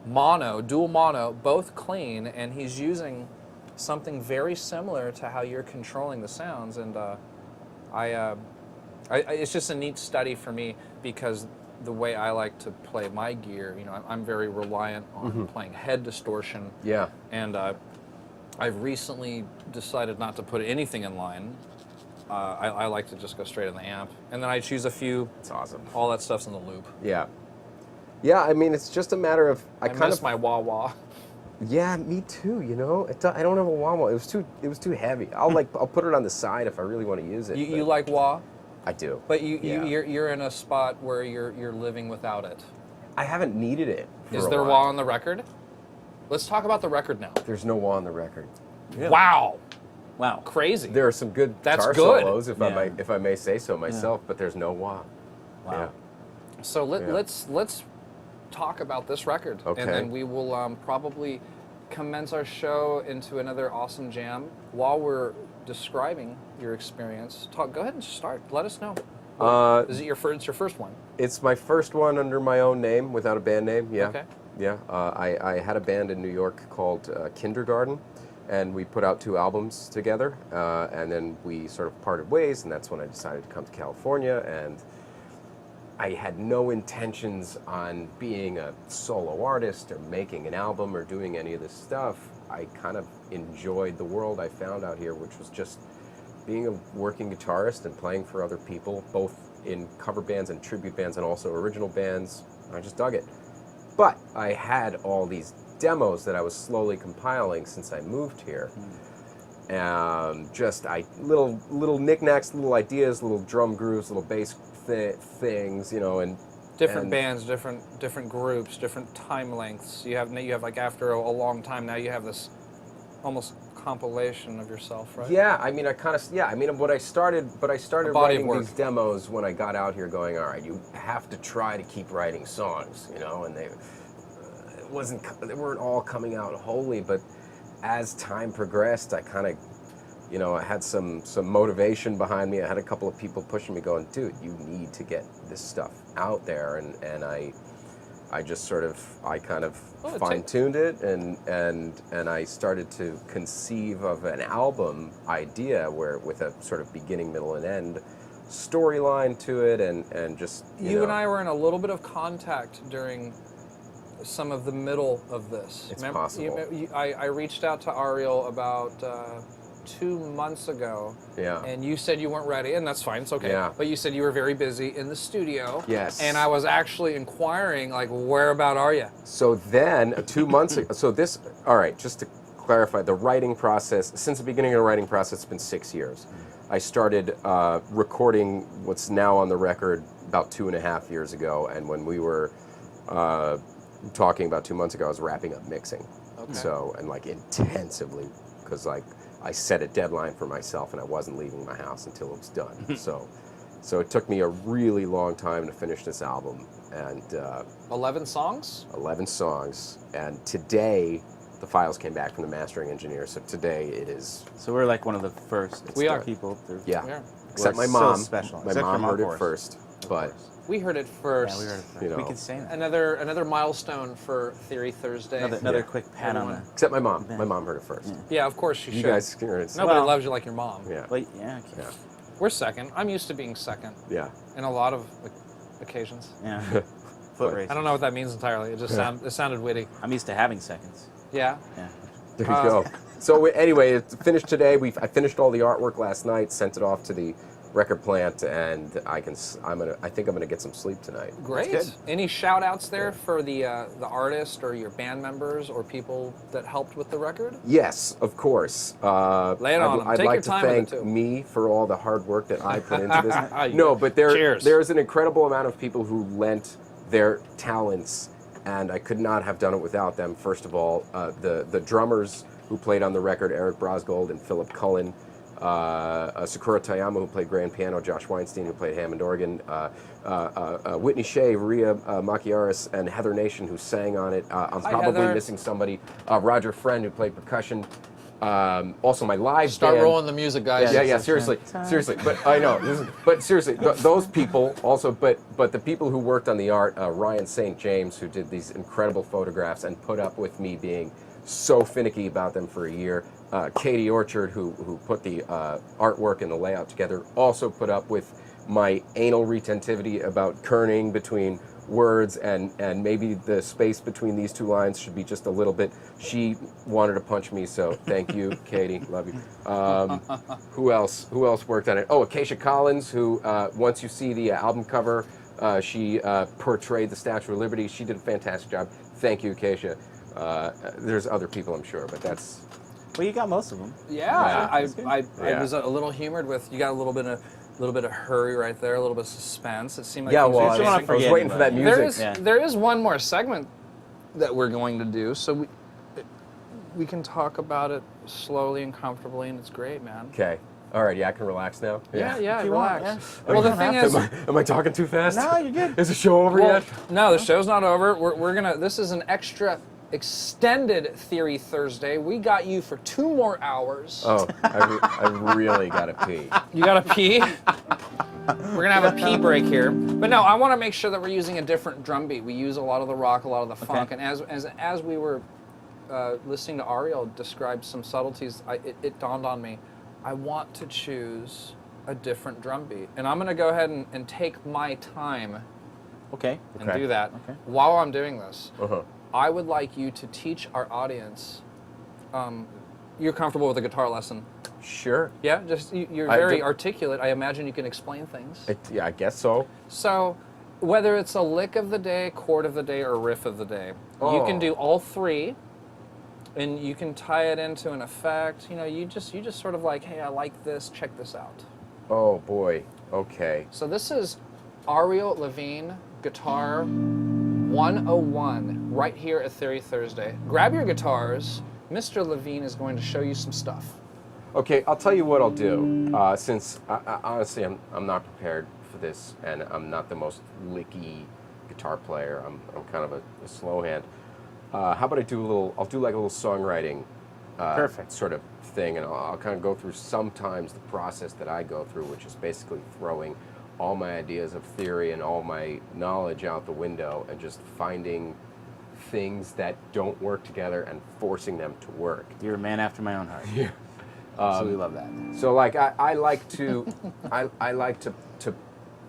dual mono, both clean, and he's using something very similar to how you're controlling the sounds. And it's just a neat study for me, because the way I like to play my gear, you know, I'm very reliant on playing head distortion. Yeah. And I've recently decided not to put anything in line. I like to just go straight in the amp, and then I choose a few. It's awesome. All that stuff's in the loop. Yeah. Yeah, I mean, it's just a matter of I miss my wah-wah. Yeah, me too. You know, I don't have a wah-wah. It was too heavy. I'll put it on the side if I really want to use it. You like wah? I do. But you're in a spot where you're living without it. I haven't needed it. Is there wah on the record? Let's talk about the record now. There's no wah on the record. Really? Wow. Wow. Crazy. There are some good guitar solos, if I may say so myself, but there's no wah. Wow. Yeah. So let's talk about this record, Okay. and then we will probably commence our show into another awesome jam. While we're describing your experience, go ahead and start. Let us know. Is it your first? It's your first one. It's my first one under my own name, without a band name. Yeah. Okay. Yeah. I had a band in New York called Kindergarten, and we put out 2 albums together, and then we sort of parted ways, and that's when I decided to come to California. And I had no intentions on being a solo artist or making an album or doing any of this stuff. I kind of enjoyed the world I found out here, which was just being a working guitarist and playing for other people, both in cover bands and tribute bands and also original bands. I just dug it. But I had all these demos that I was slowly compiling since I moved here. Just little knickknacks, little ideas, little drum grooves, little bass things, you know, and Different bands, different groups, different time lengths. You have like after a long time now you have this almost compilation of yourself, right? Yeah, I mean, what I started writing these demos when I got out here, going, all right, you have to try to keep writing songs, you know, and they weren't all coming out wholly, but as time progressed, I kind of, you know, I had some motivation behind me. I had a couple of people pushing me, going, dude, you need to get this stuff out there, and I just sort of, I kind of fine-tuned it, and I started to conceive of an album idea with a sort of beginning, middle, and end storyline to it, and just, you know. And I were in a little bit of contact during some of the middle of this. It's possible. I reached out to Ariel about 2 months ago, and you said you weren't ready, and that's fine, it's okay. Yeah. But you said you were very busy in the studio. Yes. And I was actually inquiring, like, whereabout are you? So then, 2 months ago, all right, just to clarify, the writing process, since the beginning of the writing process, it's been 6 years. I started recording what's now on the record about 2.5 years ago, and when we were talking about 2 months ago, I was wrapping up mixing. Okay. So, and like intensively, because like I set a deadline for myself and I wasn't leaving my house until it was done. So it took me a really long time to finish this album, and 11 songs? 11 songs, and today the files came back from the mastering engineer, so today it is. So we're like one of the first people. Yeah. Except my mom. So special. My mom heard it first, but we heard it first. Yeah, we heard it first. You know. We could say that. Another milestone for Theory Thursday. Another quick pat on the. Except my mom. My mom heard it first. Yeah, of course she should. You guys experienced. Nobody loves you like your mom. Yeah. Well, yeah. Okay. Yeah. We're second. I'm used to being second. Yeah. In a lot of occasions. Yeah. Foot race. I don't know what that means entirely. It just it sounded witty. I'm used to having seconds. Yeah. Yeah. There you go. So anyway, it's finished today. I finished all the artwork last night, sent it off to the record plant, and I think I'm gonna get some sleep tonight. Great. That's good. Any shout outs there for the artist or your band members or people that helped with the record? Yes, of course. Lay it on them. I'd Take like your to time with thank it, too. me for all the hard work that I put into this. No, but there's an incredible amount of people who lent their talents, and I could not have done it without them. First of all, the drummers who played on the record, Eric Brosgold and Philip Cullen. Sakura Toyama, who played grand piano, Josh Weinstein, who played Hammond organ, Whitney Shea, Maria Maciaris, and Heather Nation, who sang on it. I'm probably Heather. missing somebody. Roger Friend, who played percussion. Also, my live Start band. rolling the music, guys. Yeah, seriously. But I know, but seriously, those people also, but the people who worked on the art, Ryan St. James, who did these incredible photographs and put up with me being so finicky about them for a year. Katie Orchard, who put the artwork and the layout together, also put up with my anal retentivity about kerning between words, and maybe the space between these two lines should be just a little bit. She wanted to punch me, so thank you, Katie. Love you. Who else worked on it? Oh, Acacia Collins, who once you see the album cover, she portrayed the Statue of Liberty. She did a fantastic job. Thank you, Acacia. There's other people, I'm sure, but that's... Well, you got most of them. Yeah, I Yeah. was a little humored with, you got a little bit of hurry right there, a little bit of suspense. It seemed like Yeah, things well, were I don't wanna I was forget waiting for that anybody. music. There is one more segment that we're going to do, so we can talk about it slowly and comfortably, and it's great, man. Okay. All right, yeah, I can relax now? Yeah, If you want, relax. yeah. Well, the You don't thing have is, Am I talking too fast? No, you're good. Is the show over well, yet? no, the show's not over. We're gonna. This is an extra extended Theory Thursday. We got you for 2 more hours. Oh, I really got to pee. You gotta pee? We're gonna have a pee break here. But no, I want to make sure that we're using a different drum beat. We use a lot of the rock, a lot of the funk, and as we were listening to Ariel describe some subtleties, it dawned on me, I want to choose a different drum beat. And I'm gonna go ahead and take my time Okay. and Okay. do that. Okay. While I'm doing this, Uh-huh. I would like you to teach our audience, you're comfortable with a guitar lesson? Sure. Yeah, just you're I very do- articulate. I imagine you can explain things. Yeah, I guess so. So, whether it's a lick of the day, chord of the day, or riff of the day, you can Oh. do all 3, and you can tie it into an effect. You know, you just sort of like, hey, I like this. Check this out. Oh, boy. Okay. So this is Ariel Levine Guitar 101 right here at Theory Thursday. Grab your guitars. Mr. Levine is going to show you some stuff. Okay, I'll tell you what I'll do. Since, honestly, I'm not prepared for this, and I'm not the most licky guitar player. I'm kind of a slow hand. How about I'll do like a little songwriting Perfect. sort of thing, and I'll kind of go through sometimes the process that I go through, which is basically throwing all my ideas of theory and all my knowledge out the window and just finding things that don't work together and forcing them to work. You're a man after my own heart. Yeah. Absolutely love that. So like I like to I like to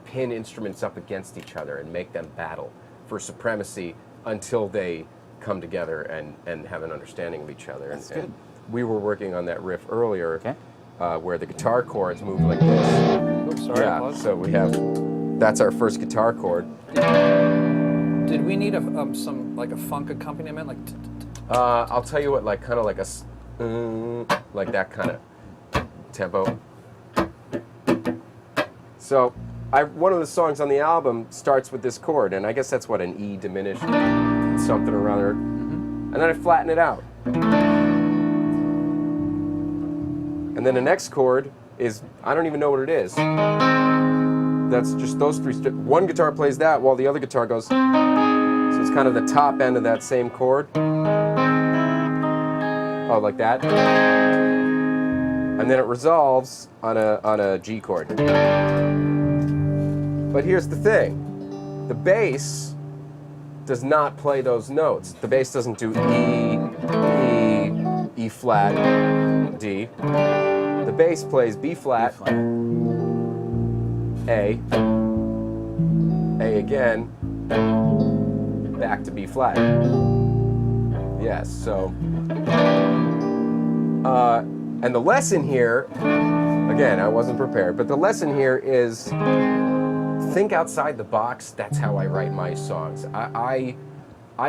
pin instruments up against each other and make them battle for supremacy until they come together and have an understanding of each other. That's and good. We were working on that riff earlier, Okay. Where the guitar chords move like this. Oops, sorry. Yeah. So we have that's our first guitar chord. Did we need some like a funk accompaniment, like? I'll tell you what, like kind of like like that kind of tempo. So, one of the songs on the album starts with this chord, and I guess that's what, an E diminished something or other, and then I flatten it out. And then the next chord is, I don't even know what it is. That's just those 3. One guitar plays that while the other guitar goes. So it's kind of the top end of that same chord. Oh, like that. And then it resolves on a G chord. But here's the thing. The bass does not play those notes. The bass doesn't do E flat, D. The bass plays B flat, A again, back to B flat. Yes, so, and the lesson here, again, I wasn't prepared, but the lesson here is think outside the box. That's how I write my songs. I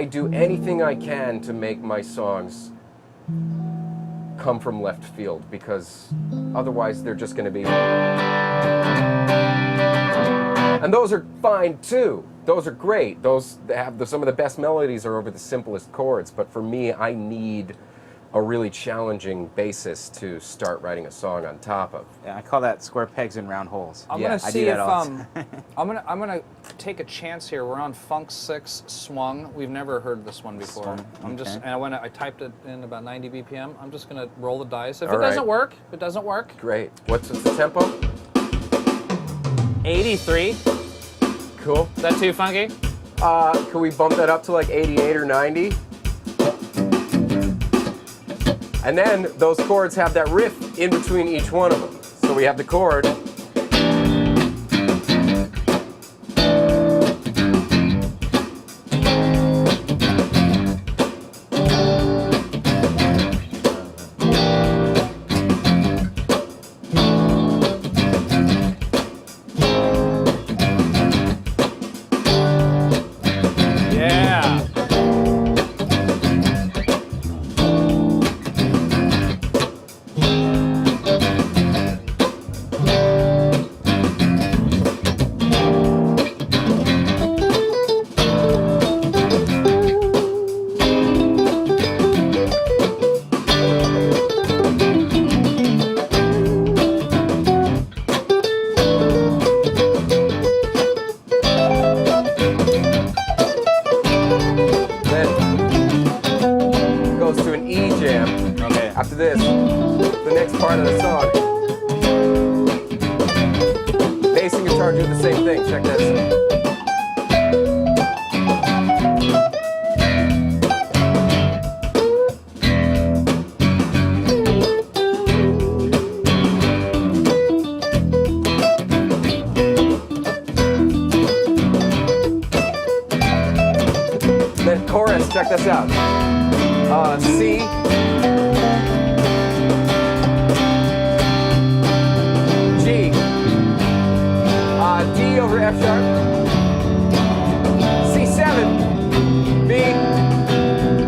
do anything I can to make my songs come from left field, because otherwise they're just going to be... And those are fine too. Those are great. Those have some of the best melodies are over the simplest chords. But for me, I need a really challenging basis to start writing a song on top of. Yeah, I call that square pegs in round holes. I'm Yeah, gonna I see do that if all the I'm gonna take a chance here. We're on Funk 6 Swung. We've never heard this one before. Swung, I'm just okay. and I typed it in about 90 BPM. I'm just gonna roll the dice. If All it doesn't right. work, if it doesn't work. Great. What's the tempo? 83. Cool. Is that too funky? Can we bump that up to like 88 or 90? And then those chords have that riff in between each one of them. So we have the chord. Yeah. Then it goes to an E jam. Okay. After this, the next part of the song. Bass and guitar do the same thing. Check this. Then chorus, check this out. C, G, D over F sharp, C7, B,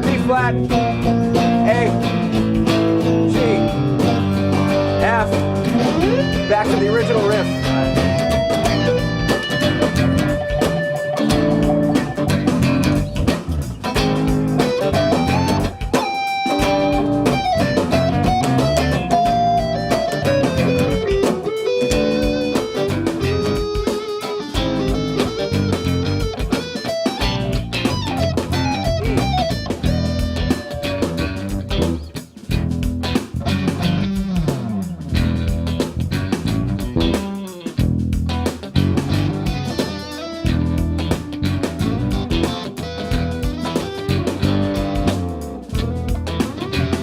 B flat, A, G, F, back to the original riff.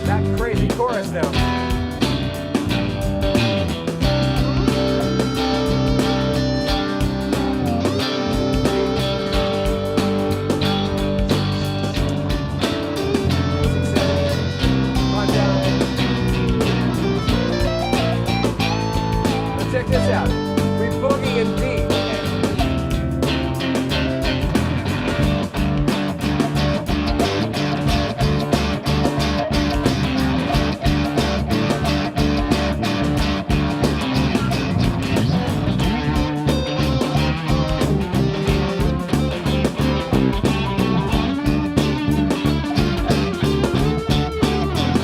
That crazy chorus now. On down. Now check this out. We boogie in D.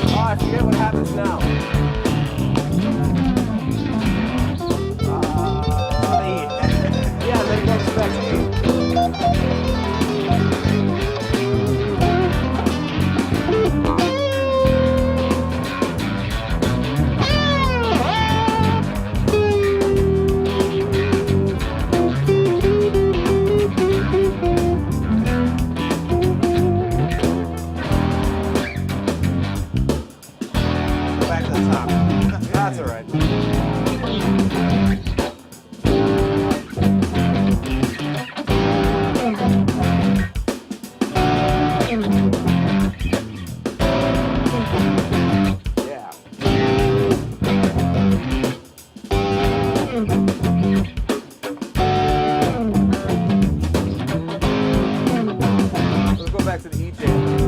Oh, I forget what happens now. Yeah, then it goes back to E. Go back to the top. That's all right. Yeah. Let's go back to the E jam.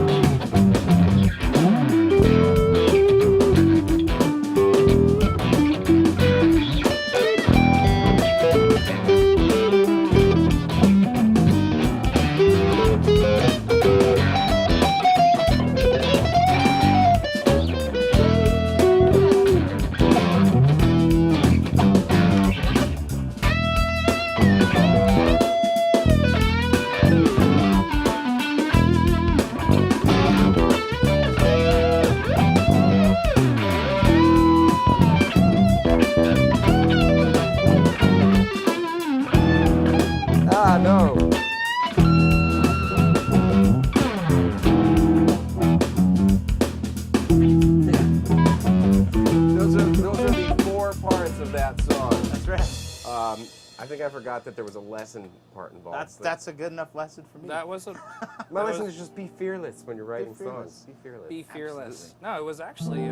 I think I forgot that there was a lesson part involved. That's a good enough lesson for me. That was a My lesson is just be fearless when you're writing fearless. songs. Be fearless. be fearless. Absolutely. No, it was actually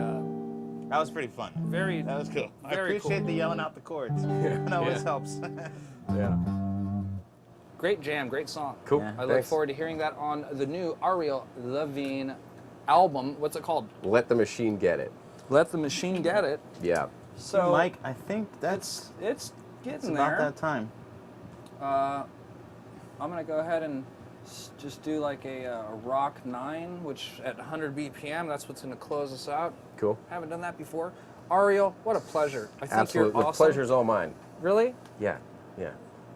That was pretty fun. very. That was cool. I Very appreciate cool. the yelling out the chords. It always Yeah. helps. Yeah. Great jam, great song. Cool. Yeah. I look Thanks. forward to hearing that on the new Ariel Levine album. What's it called? Let the machine get it. Let the Machine Get It. Yeah. So Mike, I think that's it's getting it's about there. that time. I'm gonna go ahead and just do like a rock 9, which at 100 BPM, that's what's gonna close us out. Cool. Haven't done that before. Ariel, what a pleasure. I think Absolutely. you're The awesome. pleasure's all mine. Really? Yeah. Yeah.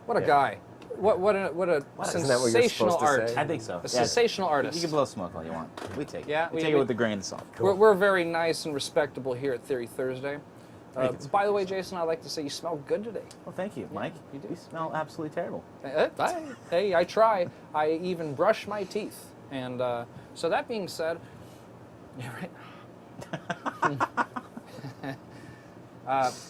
What a Yeah. guy. What a Isn't that what you're sensational supposed to art. say? I think so. A sensational artist. You can blow smoke all you want. We take it. Yeah, we we- take we- it with a grain of salt. We're very nice and respectable here at Theory Thursday. Thank you. By the way, Jason, I'd like to say you smell good today. Well, thank you, Mike. you do. You smell absolutely terrible. Hey, I try. I even brush my teeth. And so that being said, yeah, right.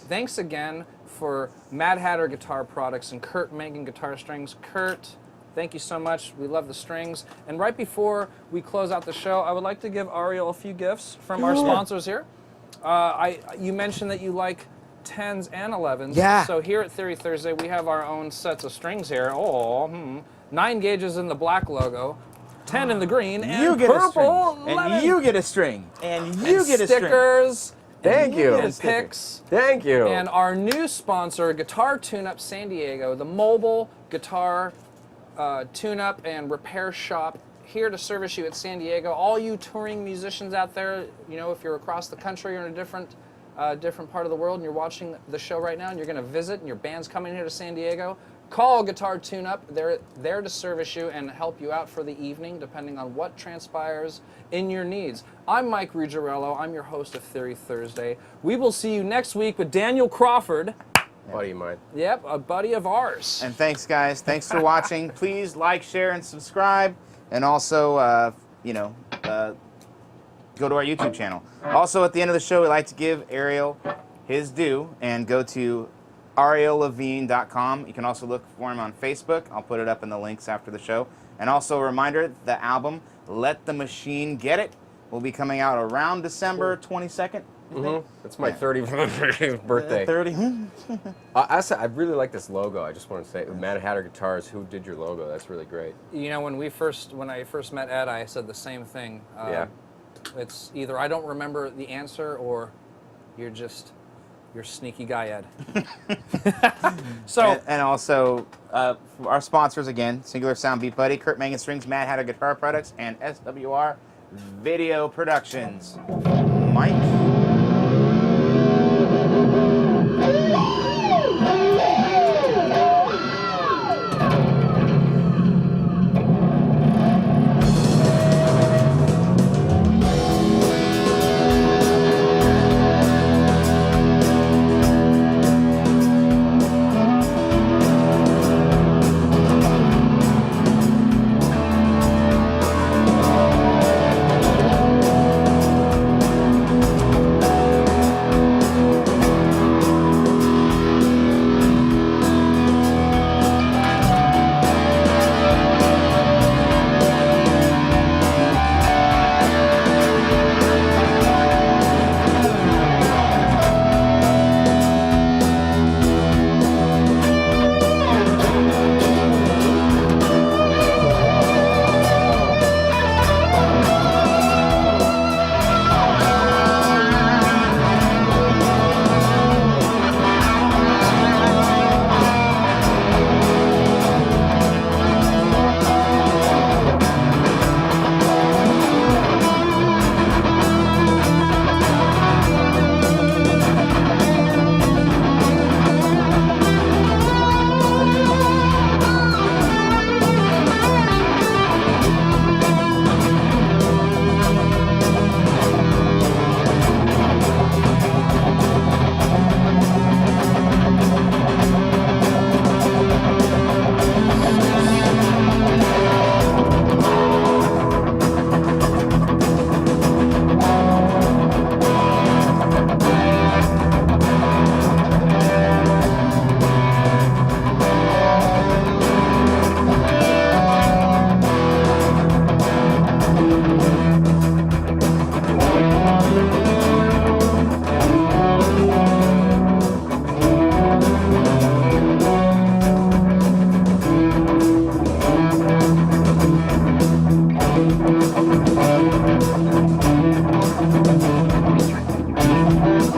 Thanks again for Mad Hatter Guitar Products and Kurt Mangan Guitar Strings. Kurt, thank you so much. We love the strings. And right before we close out the show, I would like to give Ariel a few gifts from our sponsors here. You mentioned that you like 10s and 11s. Yeah. So here at Theory Thursday, we have our own sets of strings here. 9 gauges in the black logo, 10 in the green, and You get a purple, string. 11. And you get a string. And you get a string. stickers. Thank you. And picks. Thank you. And our new sponsor, Guitar Tune-Up San Diego, the mobile guitar tune-up and repair shop here to service you at San Diego. All you touring musicians out there, you know, if you're across the country or in a different part of the world and you're watching the show right now and you're going to visit and your band's coming here to San Diego, call Guitar Tune-Up. They're there to service you and help you out for the evening, depending on what transpires in your needs. I'm MikeRuggirello. I'm your host of Theory Thursday. We will see you next week with Daniel Crawford. Buddy of mine. Yep, a buddy of ours. And thanks, guys. Thanks for watching. Please like, share, and subscribe. And also, go to our YouTube channel. Also, at the end of the show, we like to give Ariel his due and go to ariellevine.com. You can also look for him on Facebook. I'll put it up in the links after the show. And also a reminder, the album, Let the Machine Get It, will be coming out around December 22nd. It's my Yeah. 30th birthday. 30. I really like this logo. I just want to say, Mad Hatter Guitars, who did your logo? That's really great. You know, when I first met Ed, I said the same thing. Yeah. It's either I don't remember the answer or you're sneaky guy, Ed. So And also, our sponsors again, Singular Sound Beat Buddy, Kurt Mangan Strings, Mad Hatter Guitar Products, and SWR Video Productions. Mike?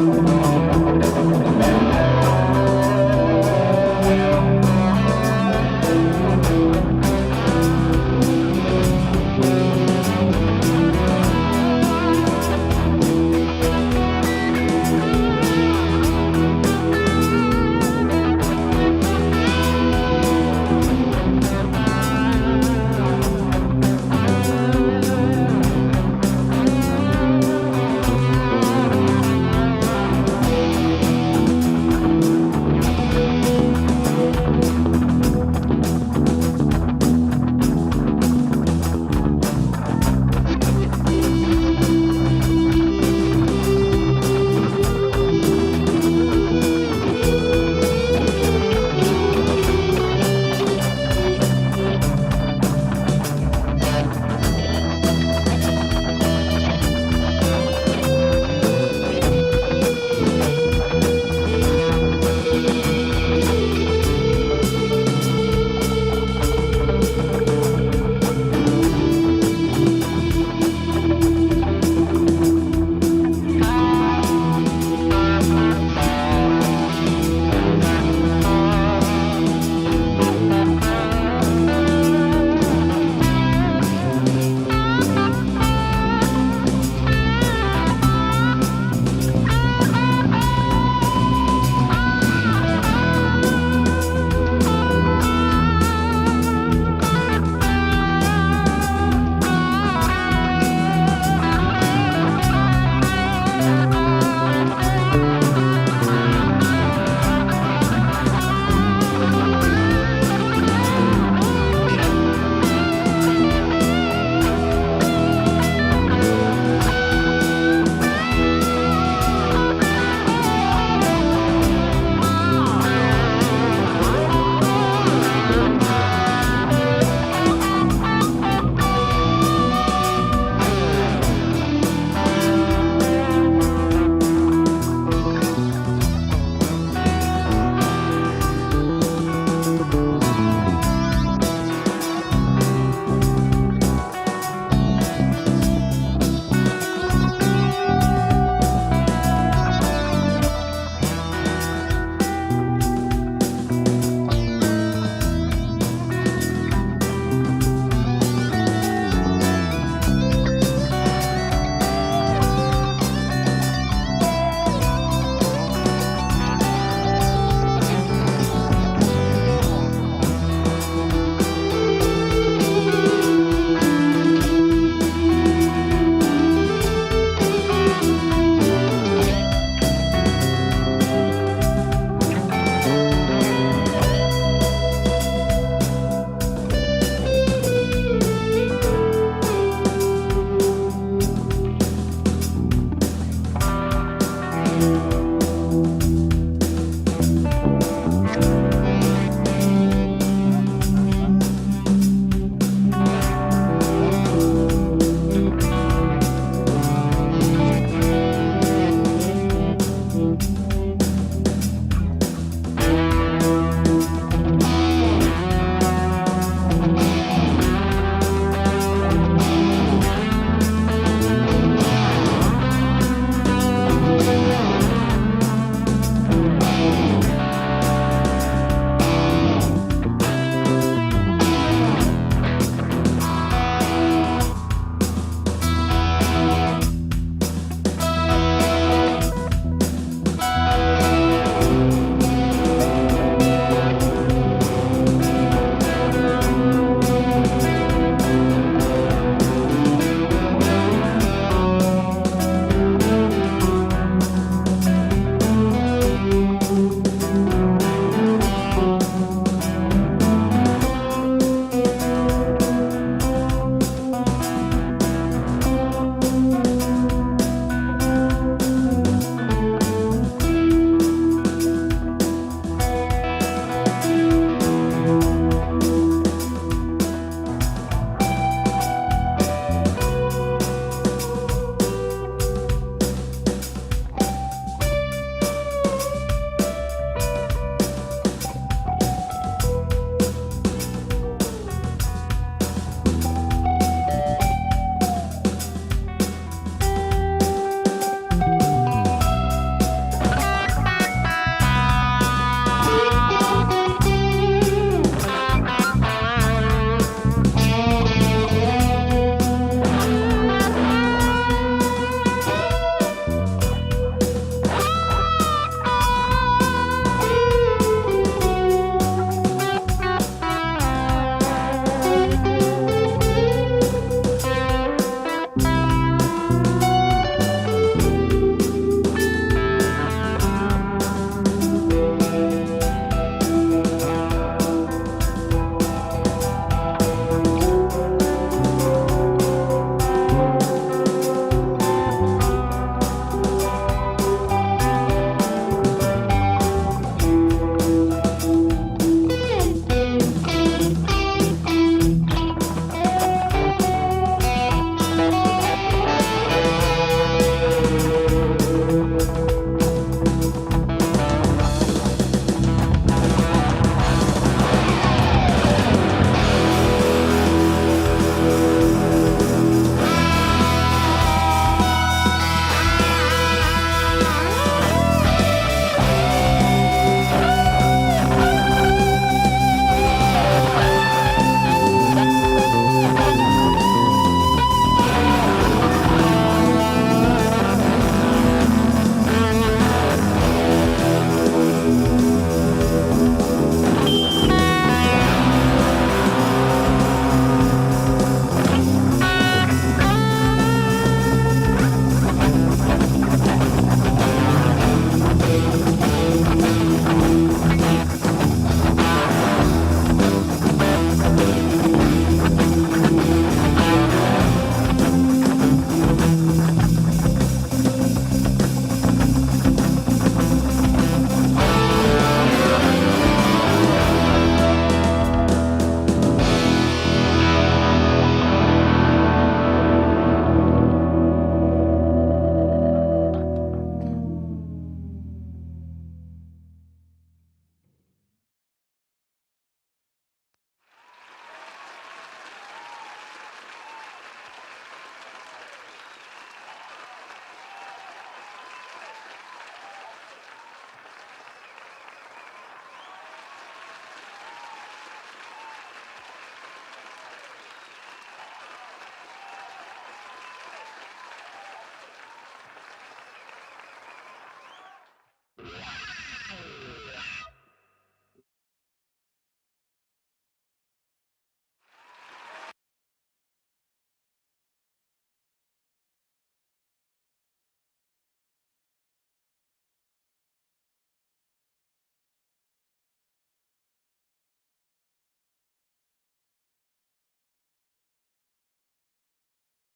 Bye.